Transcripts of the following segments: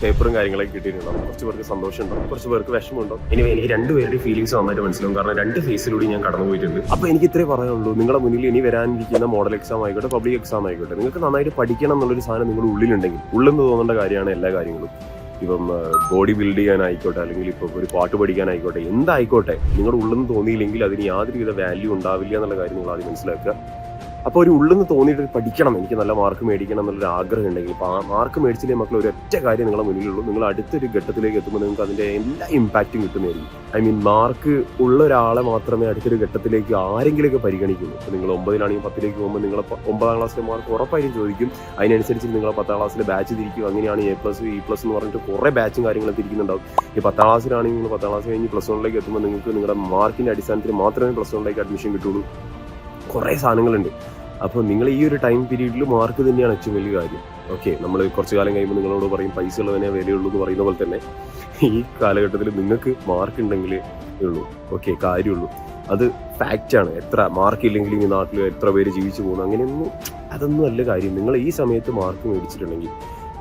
പേപ്പറും കാര്യങ്ങളൊക്കെ കിട്ടിയിട്ടുണ്ടാവും. കുറച്ച് പേർക്ക് സന്തോഷമുണ്ടാവും, കുറച്ച് പേർക്ക് വിഷമമുണ്ടാവും. ഇനി എനിക്ക് രണ്ടുപേരുടെ ഫീലിംഗ്സ് നന്നായിട്ട് മനസ്സിലാവും, കാരണം രണ്ട് ഫേസിലൂടെ ഞാൻ കടന്നു പോയിട്ടുണ്ട്. അപ്പോൾ എനിക്ക് ഇത്രേ പറയാനുള്ളൂ, നിങ്ങളുടെ മുന്നിൽ ഇനി വരാനിരിക്കുന്ന മോഡൽ എക്സാം ആയിക്കോട്ടെ, പബ്ലിക് എക്സാം ആയിക്കോട്ടെ, നിങ്ങൾക്ക് നന്നായിട്ട് പഠിക്കണം എന്നുള്ളൊരു സാധനം നിങ്ങളുടെ ഉള്ളിലുണ്ടെങ്കിൽ, ഉള്ളെന്ന് തോന്നേണ്ട കാര്യമാണ് എല്ലാ കാര്യങ്ങളും. ഇപ്പം ബോഡി ബിൽഡ് ചെയ്യാനായിക്കോട്ടെ, അല്ലെങ്കിൽ ഇപ്പോൾ ഒരു പാട്ട് പഠിക്കാനായിക്കോട്ടെ, എന്തായിക്കോട്ടെ, നിങ്ങളുടെ ഉള്ളെന്ന് തോന്നിയില്ലെങ്കിൽ അതിന് യാതൊരുവിധ വാല്യൂ ഉണ്ടാവില്ല എന്നുള്ള കാര്യം നിങ്ങൾ ആദ്യം മനസ്സിലാക്കുക. അപ്പോൾ ഒരു ഉള്ളെന്ന് തോന്നിയിട്ട് പഠിക്കണം, എനിക്ക് നല്ല മാർക്ക് മേടിക്കണം എന്നുള്ളൊരു ആഗ്രഹം ഉണ്ടെങ്കിൽ, ഇപ്പോൾ ആ മാർക്ക് മേടിച്ചില്ലേ മക്കൾ, ഒരൊറ്റ കാര്യം നിങ്ങളുടെ മുന്നിലുള്ളൂ, നിങ്ങൾ അടുത്തൊരു ഘട്ടത്തിലേക്ക് എത്തുമ്പോൾ നിങ്ങൾക്ക് അതിൻ്റെ എല്ലാ ഇമ്പാക്റ്റും കിട്ടുന്നതായിരിക്കും. മാർക്ക് ഉള്ള ഒരാളെ മാത്രമേ അടുത്തൊരു ഘട്ടത്തിലേക്ക് ആരെങ്കിലുമൊക്കെ പരിഗണിക്കുള്ളൂ. ഇപ്പോൾ നിങ്ങൾ 9-ലാണെങ്കിൽ 10ലേക്ക് പോകുമ്പോൾ നിങ്ങൾ 9ാം ക്ലാസ്സിലെ മാർക്ക് ഉറപ്പായിട്ടും ചോദിക്കും. അതിനനുസരിച്ച് നിങ്ങൾ 10ാം ക്ലാസ്സിലെ ബാച്ച് തിരിക്കും. അങ്ങനെയാണ് A+, E+ എന്ന് പറഞ്ഞിട്ട് കുറേ ബാച്ചും കാര്യങ്ങളും തിരിക്കുന്നുണ്ടാവും. ഈ 10ാം ക്ലാസ്സിലാണെങ്കിൽ നിങ്ങൾ 10ാം ക്ലാസ് കഴിഞ്ഞ് +1ലേക്ക് എത്തുമ്പോൾ നിങ്ങൾക്ക് നിങ്ങളുടെ മാർക്കിൻ്റെ അടിസ്ഥാനത്തിൽ മാത്രമേ +1ലേക്ക് അഡ്മിഷൻ കിട്ടുള്ളൂ. കുറേ സാധനങ്ങളുണ്ട്. അപ്പോൾ നിങ്ങൾ ഈ ഒരു ടൈം പീരീഡിൽ മാർക്ക് തന്നെയാണ് ഏറ്റവും വലിയ കാര്യം. ഓക്കെ, നമ്മൾ കുറച്ച് കാലം കഴിയുമ്പോൾ നിങ്ങളോട് പറയും പൈസ ഉള്ളതിനെ വിലയുള്ളൂ എന്ന് പറയുന്ന പോലെ തന്നെ ഈ കാലഘട്ടത്തിൽ നിങ്ങൾക്ക് മാർക്ക് ഉണ്ടെങ്കിലേ ഉള്ളൂ, ഓക്കെ, കാര്യമുള്ളൂ. അത് ഫാക്റ്റാണ്. എത്ര മാർക്ക് ഇല്ലെങ്കിൽ ഈ നാട്ടിൽ എത്ര പേര് ജീവിച്ചു പോകുന്നു, അങ്ങനെയൊന്നും അതൊന്നും അല്ല കാര്യം. നിങ്ങൾ ഈ സമയത്ത് മാർക്ക് മേടിച്ചിട്ടുണ്ടെങ്കിൽ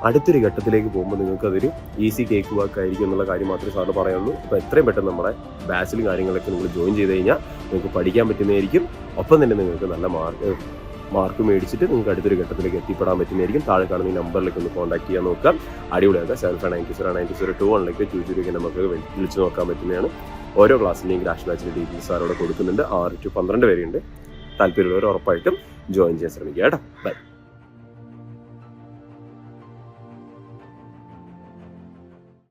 അടുത്തൊരു ഘട്ടത്തിലേക്ക് പോകുമ്പോൾ നിങ്ങൾക്ക് അതൊരു ഈസി കേക്ക് വാക്ക് ആയിരിക്കും എന്നുള്ള കാര്യം മാത്രമേ സാറിന് പറയാനുള്ളൂ. അപ്പോൾ എത്രയും പെട്ടെന്ന് നമ്മുടെ ബാച്ചിലും കാര്യങ്ങളൊക്കെ നിങ്ങൾ ജോയിൻ ചെയ്ത് കഴിഞ്ഞാൽ നിങ്ങൾക്ക് പഠിക്കാൻ പറ്റുന്നതായിരിക്കും. ഒപ്പം തന്നെ നിങ്ങൾക്ക് നല്ല മാർക്ക് മേടിച്ചിട്ട് നിങ്ങൾക്ക് അടുത്തൊരു ഘട്ടത്തിലേക്ക് എത്തിപ്പെടാൻ പറ്റുന്നതായിരിക്കും. താഴെ കാണുന്ന ഈ നമ്പറിലേക്ക് ഒന്ന് കോൺടാക്ട് ചെയ്യാൻ നോക്കാം. അടിപൊളിയാക്കുക. 75909021 202 നമുക്ക് വിളിച്ച് നോക്കാൻ പറ്റുന്നതാണ്. ഓരോ ക്ലാസ്സിൻ്റെയും ക്രാഷ് ബാച്ചിൻ്റെ ഡീറ്റെയിൽസ് സാറോടെ കൊടുക്കുന്നുണ്ട്. 6 to 12 വരെയുണ്ട്. താല്പര്യമുള്ളവർ ഉറപ്പായിട്ടും ജോയിൻ ചെയ്യാൻ ശ്രമിക്കുക കേട്ടോ. ബൈ.